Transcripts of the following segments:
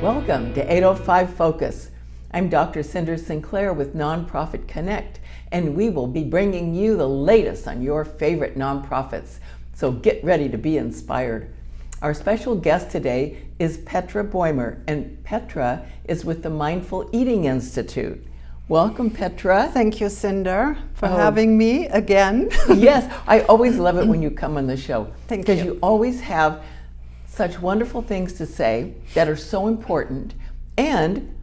Welcome to 805 Focus. I'm Dr. Cynder Sinclair with Nonprofit Connect, and we will be bringing you the latest on your favorite nonprofits. So get ready to be inspired. Our special guest today is Petra Beumer, and Petra is with the Mindful Eating Institute. Welcome, Petra. Thank you, Cynder, for having me again. Yes, I always love it when you come on the show. Thank Because you. you always have such wonderful things to say that are so important, and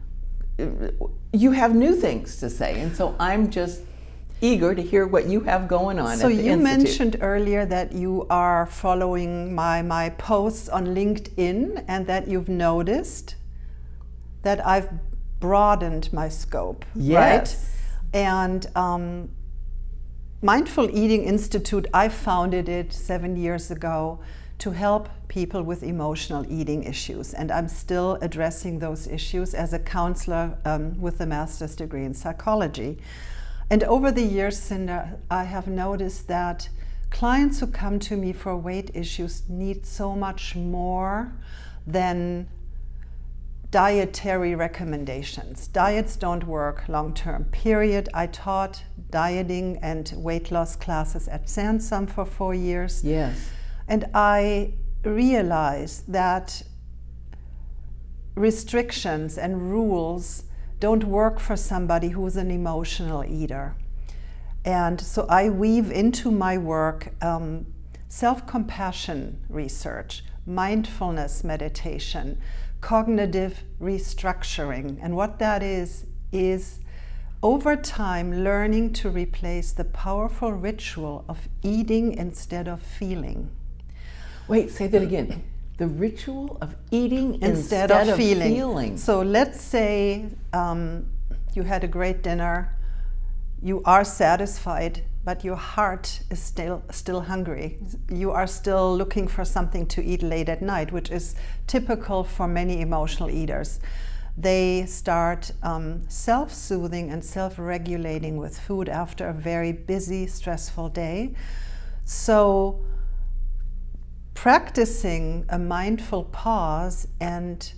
you have new things to say. And so I'm just eager to hear what you have going on So at the you Institute. mentioned earlier that you are following my posts on LinkedIn and that you've noticed that I've broadened my scope, Yes. right? And Mindful Eating Institute, I founded it 7 years ago to help people with emotional eating issues. And I'm still addressing those issues as a counselor with a master's degree in psychology. And over the years, Cynder, I have noticed that clients who come to me for weight issues need so much more than dietary recommendations. Diets don't work long-term, period. I taught dieting and weight loss classes at Sansom for 4 years. Yes. And I realized that restrictions and rules don't work for somebody who's an emotional eater. And so I weave into my work self-compassion research, mindfulness meditation, cognitive restructuring. And what that is over time learning to replace the powerful ritual of eating instead of feeling. Wait, say that again. The ritual of eating Instead of feeling. So let's say you had a great dinner, you are satisfied, but your heart is still hungry. You are still looking for something to eat late at night, which is typical for many emotional eaters. They start self-soothing and self-regulating with food after a very busy, stressful day. So practicing a mindful pause and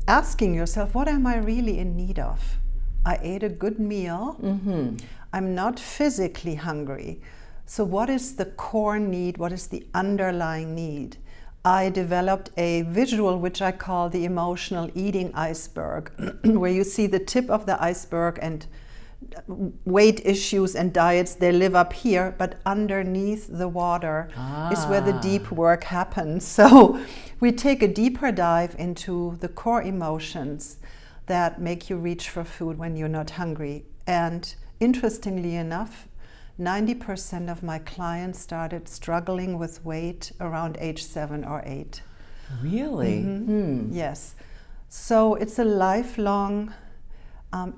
asking yourself, what am I really in need of? I ate a good meal. Mm-hmm. I'm not physically hungry. So what is the core need? What is the underlying need? I developed a visual which I call the emotional eating iceberg, where you see the tip of the iceberg, and weight issues and diets, they live up here, but underneath the water is where the deep work happens. So we take a deeper dive into the core emotions that make you reach for food when you're not hungry. And interestingly enough, 90% of my clients started struggling with weight around age 7 or 8. Really? Mm-hmm. Yes. So it's a lifelong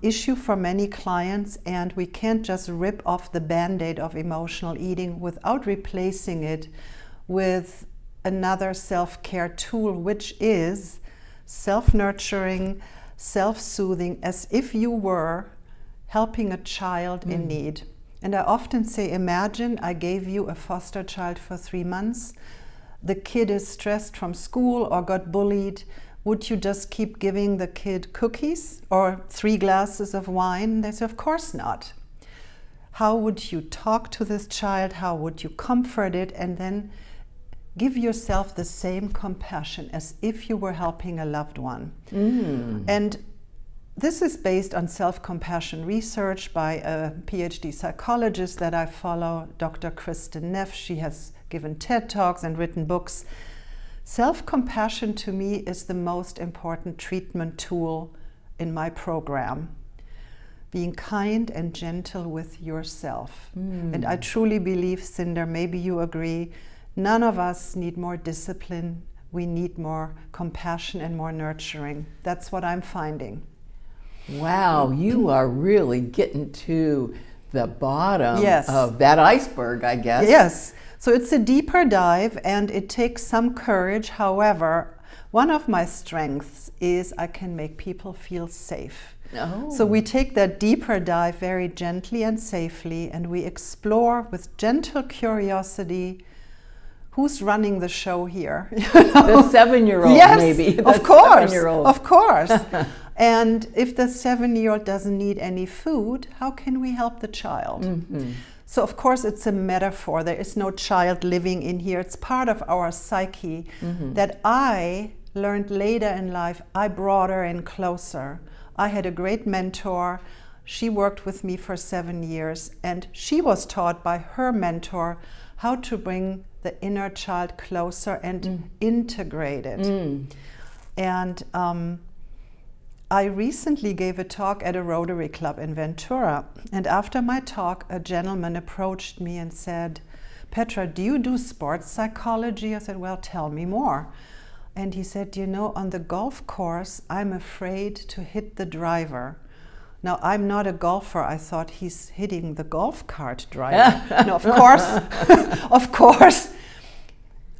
issue for many clients, and we can't just rip off the Band-Aid of emotional eating without replacing it with another self-care tool, which is self-nurturing, self-soothing, as if you were helping a child in need. And I often say, imagine I gave you a foster child for 3 months. The kid is stressed from school or got bullied. Would you just keep giving the kid cookies or 3 glasses of wine? They say, of course not. How would you talk to this child? How would you comfort it? And then give yourself the same compassion as if you were helping a loved one. And this is based on self-compassion research by a Ph.D. psychologist that I follow, Dr. Kristen Neff. She has given TED Talks and written books. Self-compassion to me is the most important treatment tool in my program. Being kind and gentle with yourself. And I truly believe, Cynder, maybe you agree, none of us need more discipline. We need more compassion and more nurturing. That's what I'm finding. Wow, you are really getting to the bottom Yes. of that iceberg, I guess. Yes. So it's a deeper dive and it takes some courage. However, one of my strengths is I can make people feel safe. Oh. So we take that deeper dive very gently and safely, and we explore with gentle curiosity who's running the show here? The 7-year-old, yes, maybe. Of course, 7-year-old. of course. And if the 7-year-old doesn't need any food, how can we help the child? Mm-hmm. So of course it's a metaphor. There is no child living in here. It's part of our psyche that I learned later in life. I brought her in closer. I had a great mentor. She worked with me for 7 years, and she was taught by her mentor how to bring the inner child closer and integrate it. And I recently gave a talk at a Rotary Club in Ventura, and after my talk, a gentleman approached me and said, "Petra, do you do sports psychology?" I said, "Well, tell me more." And he said, "You know, on the golf course, I'm afraid to hit the driver." Now, I'm not a golfer. I thought he's hitting the golf cart driver. No, of course, of course.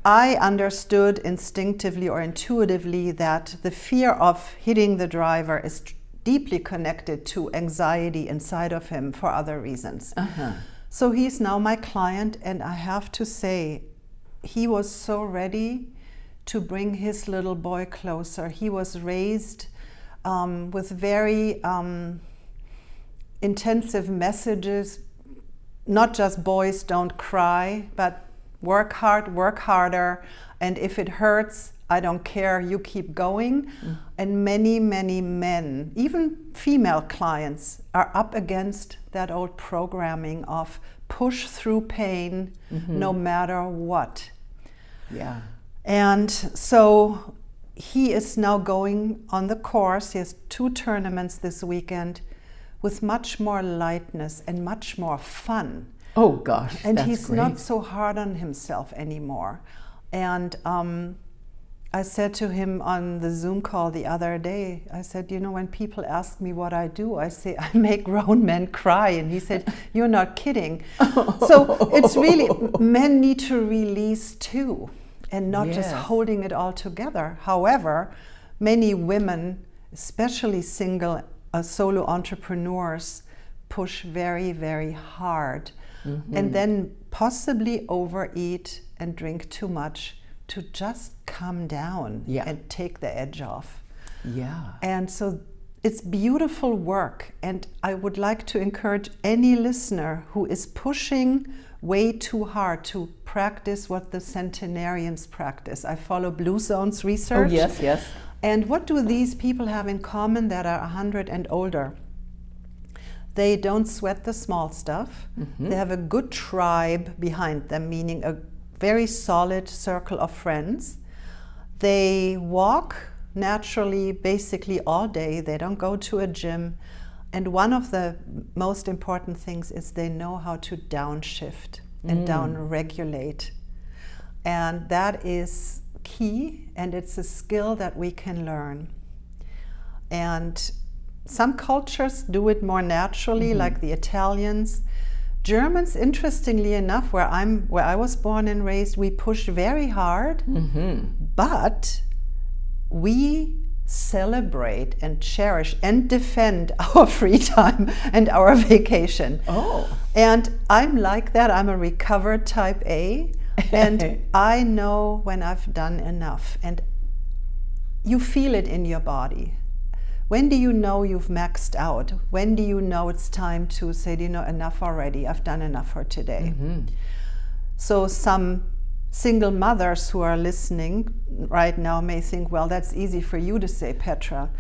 I understood instinctively or intuitively that the fear of hitting the driver is deeply connected to anxiety inside of him for other reasons. So he's now my client, and I have to say, he was so ready to bring his little boy closer. He was raised with very intensive messages, not just boys don't cry, but work hard, work harder, and if it hurts, I don't care, you keep going. And many, many men, even female clients, are up against that old programming of push through pain no matter what. Yeah. And so he is now going on the course. He has 2 tournaments this weekend with much more lightness and much more fun. Oh gosh, and that's he's great. not so hard on himself anymore. And I said to him on the Zoom call the other day, I said, you know, when people ask me what I do, I say, I make grown men cry. And he said, you're not kidding. So it's really, men need to release too, and not just holding it all together. However, many women, especially single solo entrepreneurs, push very, very hard. And then possibly overeat and drink too much to just calm down and take the edge off. Yeah. And so it's beautiful work. And I would like to encourage any listener who is pushing way too hard to practice what the centenarians practice. I follow Blue Zone's research. Oh, yes, yes. And what do these people have in common that are 100 and older? They don't sweat the small stuff. They have a good tribe behind them, meaning a very solid circle of friends. They walk naturally, basically all day. They don't go to a gym. And one of the most important things is they know how to downshift and down-regulate. And that is key, and it's a skill that we can learn. And some cultures do it more naturally, like the Italians. Germans, interestingly enough, where I was born and raised, we push very hard, but we celebrate and cherish and defend our free time and our vacation. Oh. And I'm like that. I'm a recovered type A, and I know when I've done enough, and you feel it in your body. When do you know you've maxed out? When do you know it's time to say, you know, enough already, I've done enough for today? So some single mothers who are listening right now may think, well, that's easy for you to say, Petra.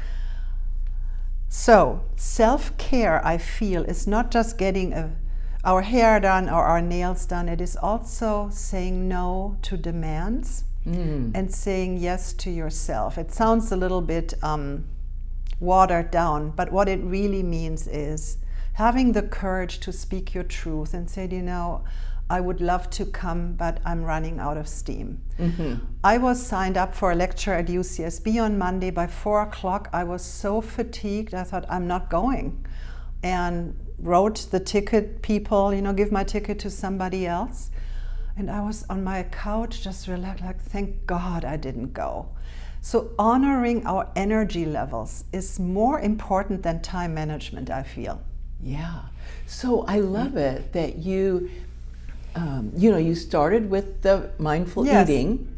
So self-care, I feel, is not just getting our hair done or our nails done. It is also saying no to demands and saying yes to yourself. It sounds a little bit watered down, but what it really means is having the courage to speak your truth and say, you know, I would love to come, but I'm running out of steam. I was signed up for a lecture at UCSB on Monday. By 4 o'clock, I was so fatigued, I thought, I'm not going. And wrote the ticket people, you know, give my ticket to somebody else. And I was on my couch, just relaxed, like, thank God I didn't go. So honoring our energy levels is more important than time management, I feel. Yeah. So I love it that you you started with the mindful Yes. eating,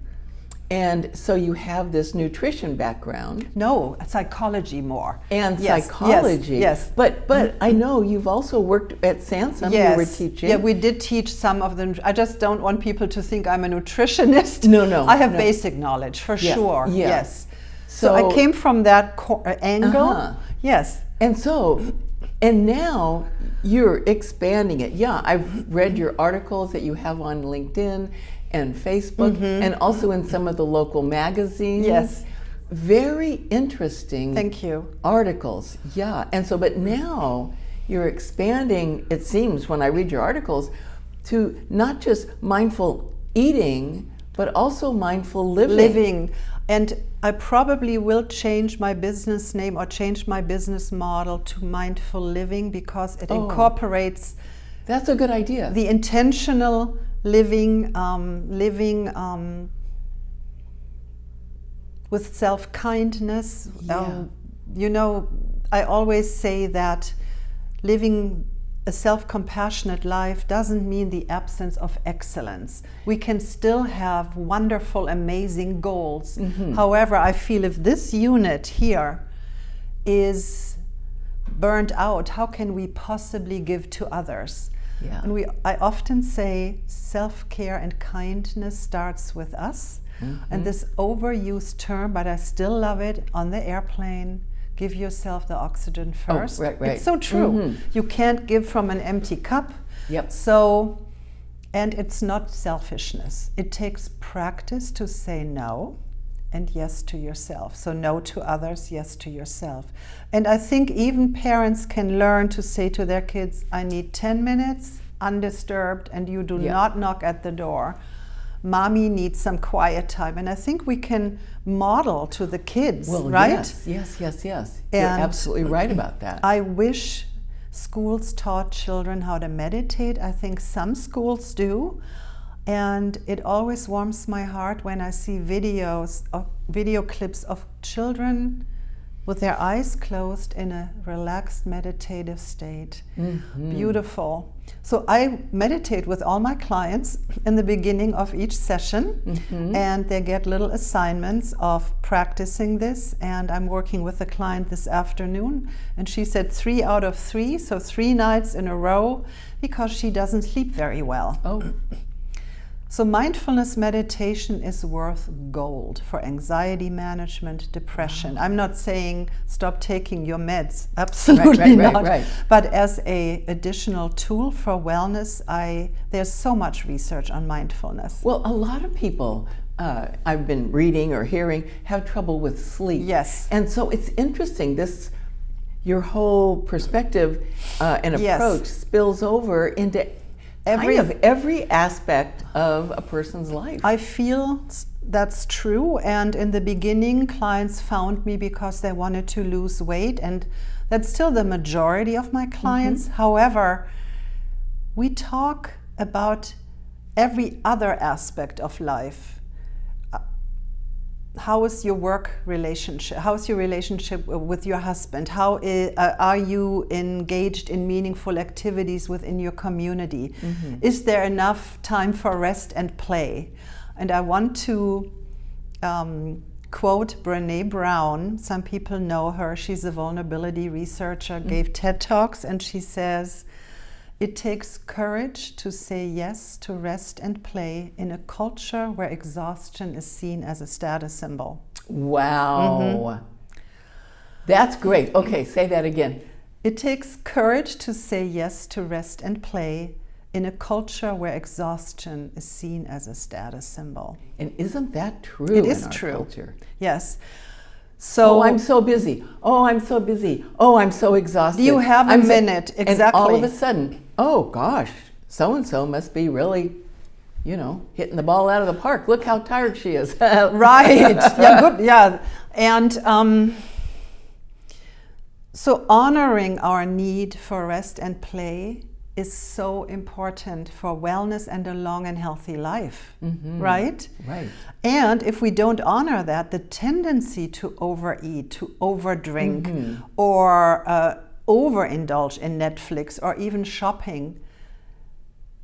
and so you have this nutrition background. No, psychology more. And Yes, psychology. yes. But I know you've also worked at Sansom. Yes. You were teaching. Yeah, we did teach some of them. I just don't want people to think I'm a nutritionist. No. I have no. basic knowledge for Yeah, sure. yeah. Yes. So I came from that angle. Uh-huh. Yes. And now you're expanding it. Yeah, I've read your articles that you have on LinkedIn and Facebook, and also in some of the local magazines. Yes. Very interesting. Thank you. Articles. Yeah. And so, but now you're expanding, it seems, when I read your articles, to not just mindful eating, but also mindful living. And I probably will change my business name or change my business model to mindful living, because it incorporates That's a good idea. the intentional living, with self-kindness. Yeah. I always say that living a self-compassionate life doesn't mean the absence of excellence. We can still have wonderful, amazing goals. However, I feel if this unit here is burned out, how can we possibly give to others? Yeah. And I often say self-care and kindness starts with us. And this overused term, but I still love it, on the airplane, give yourself the oxygen first. Right. It's so true. You can't give from an empty cup. Yep. So, and it's not selfishness. It takes practice to say no and yes to yourself. So no to others, yes to yourself. And I think even parents can learn to say to their kids, I need 10 minutes undisturbed, and you do not knock at the door. Mommy needs some quiet time. And I think we can model to the kids, right? Yes. And you're absolutely right about that. I wish schools taught children how to meditate. I think some schools do. And it always warms my heart when I see video clips of children with their eyes closed in a relaxed meditative state. Beautiful. So I meditate with all my clients in the beginning of each session, and they get little assignments of practicing this. And I'm working with a client this afternoon, and she said 3 out of 3, so 3 nights in a row, because she doesn't sleep very well. So mindfulness meditation is worth gold for anxiety management, depression. I'm not saying stop taking your meds, absolutely not. Right. But as an additional tool for wellness, there's so much research on mindfulness. Well, a lot of people I've been reading or hearing have trouble with sleep. Yes. And so it's interesting, your whole perspective and approach spills over into every aspect of a person's life. I feel that's true, and in the beginning clients found me because they wanted to lose weight, and that's still the majority of my clients. However, we talk about every other aspect of life. How is your work relationship? How is your relationship with your husband? How are you engaged in meaningful activities within your community? Is there enough time for rest and play? And I want to quote Brené Brown. Some people know her. She's a vulnerability researcher, gave TED Talks, and she says, it takes courage to say yes to rest and play in a culture where exhaustion is seen as a status symbol. Wow. That's great. Okay, say that again. It takes courage to say yes to rest and play in a culture where exhaustion is seen as a status symbol. And isn't that true? It is in our true. Culture? Yes. So I'm so busy. I'm so busy. I'm so exhausted. You have a minute, exactly. And all of a sudden, oh gosh, so-and-so must be really, hitting the ball out of the park. Look how tired she is. Right. Yeah, good. Yeah. And so honoring our need for rest and play is so important for wellness and a long and healthy life, right? Right. And if we don't honor that, the tendency to overeat, to overdrink, or overindulge in Netflix or even shopping,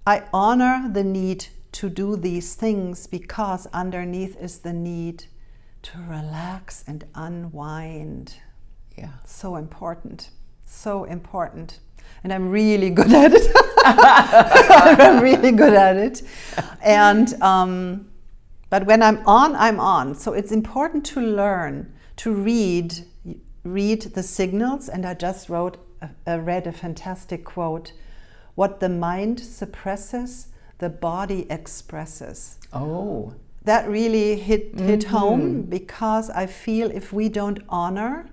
I honor the need to do these things because underneath is the need to relax and unwind. Yeah. So important. So important. And I'm really good at it. I'm really good at it. And but when I'm on. So it's important to learn to read the signals. And I just read a fantastic quote: "What the mind suppresses, the body expresses." Oh, that really hit home, because I feel if we don't honor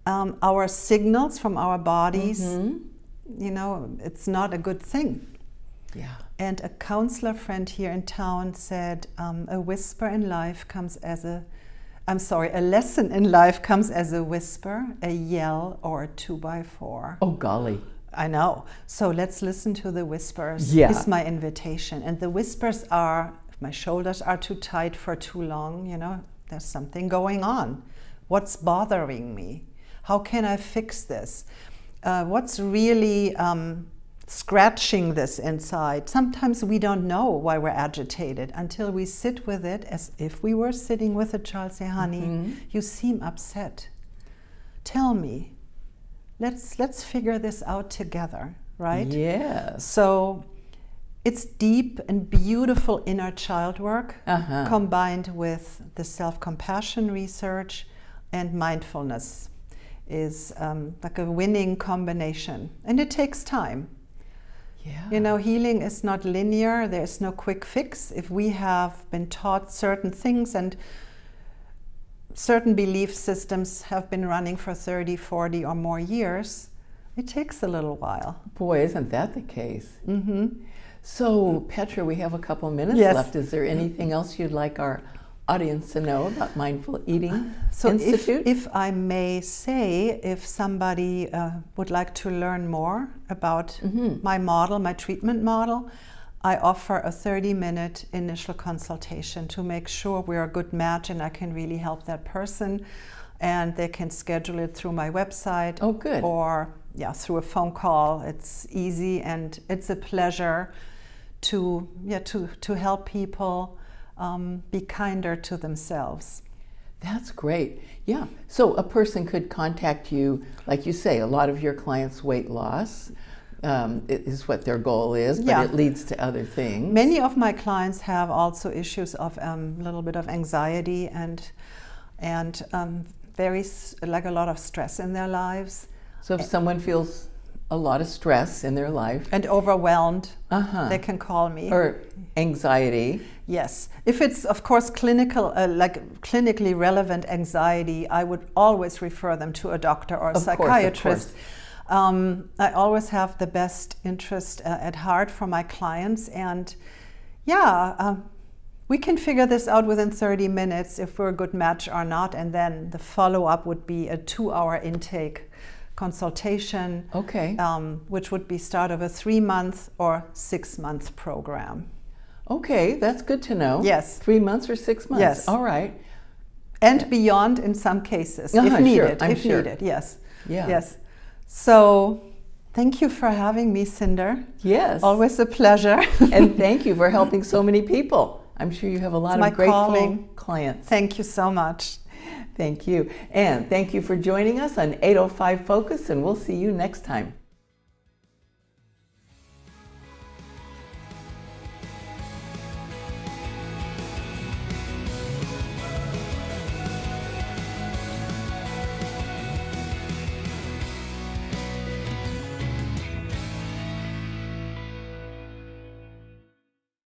our signals from our bodies, you know, it's not a good thing. Yeah. And a counselor friend here in town said, a lesson in life comes as a whisper, a yell, or a 2x4. Oh, golly. I know. So let's listen to the whispers, Yeah. is my invitation. And the whispers are, if my shoulders are too tight for too long, you know, there's something going on. What's bothering me? How can I fix this? What's really scratching this inside? Sometimes we don't know why we're agitated until we sit with it as if we were sitting with a child. Say, honey, you seem upset. Tell me. Let's figure this out together, right? Yes. So it's deep and beautiful inner child work combined with the self-compassion research, and mindfulness is like a winning combination. And it takes time. Yeah. You know, healing is not linear. There's no quick fix. If we have been taught certain things and certain belief systems have been running for 30, 40 or more years, it takes a little while. Boy, isn't that the case? So, Petra, we have a couple minutes Yes. left. Is there anything else you'd like our audience to know about Mindful Eating So Institute? if I may say, if somebody would like to learn more about my model, my treatment model, I offer a 30-minute initial consultation to make sure we're a good match and I can really help that person. And they can schedule it through my website. Oh, good. Or through a phone call. It's easy and it's a pleasure to help people be kinder to themselves. That's great. Yeah. So a person could contact you, like you say, a lot of your clients' weight loss is what their goal is, but it leads to other things. Many of my clients have also issues of a little bit of anxiety and like a lot of stress in their lives. So if someone feels a lot of stress in their life and overwhelmed, they can call me. Or anxiety. Yes. If it's, of course, clinically relevant anxiety, I would always refer them to a doctor or a psychiatrist. Of course. I always have the best interest at heart for my clients. And we can figure this out within 30 minutes if we're a good match or not. And then the follow-up would be a 2-hour intake consultation, which would be start of a 3-month or 6-month program. Okay, that's good to know. Yes. 3 months or 6 months. Yes. All right. And beyond in some cases, if needed. I'm sure. Yes. Yeah. Yes. So thank you for having me, Cynder. Yes. Always a pleasure. And thank you for helping so many people. I'm sure you have a lot of grateful clients. Thank you so much. Thank you. And thank you for joining us on 805 Focus, and we'll see you next time.